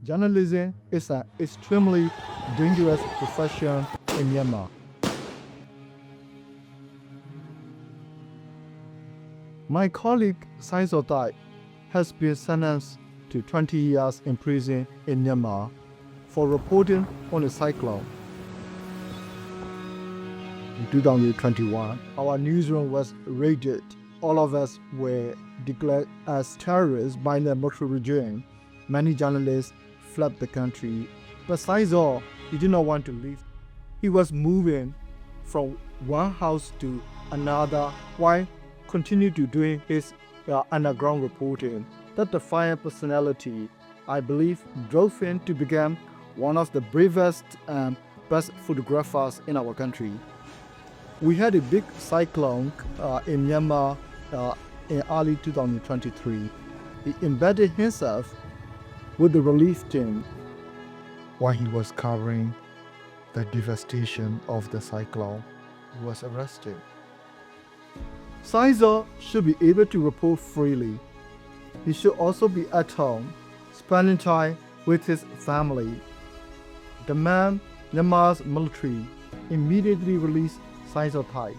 Journalism is an extremely dangerous profession in Myanmar. My colleague Sai Sotai has been sentenced to 20 years in prison in Myanmar for reporting on a cyclone. In 2021, our newsroom was raided. All of us were declared as terrorists by the military regime. Many journalists fled the country, but Saizor, he did not want to leave. He was moving from one house to another while continued to doing his underground reporting. That defiant personality, I believe, drove him to become one of the bravest and best photographers in our country. We had a big cyclone in Myanmar in early 2023. He embedded himself with the relief team while he was covering the devastation of the cyclone. He was arrested. Sizer should be able to report freely. He should also be at home, spending time with his family. The Myanmar's military immediately released Sizer Thai.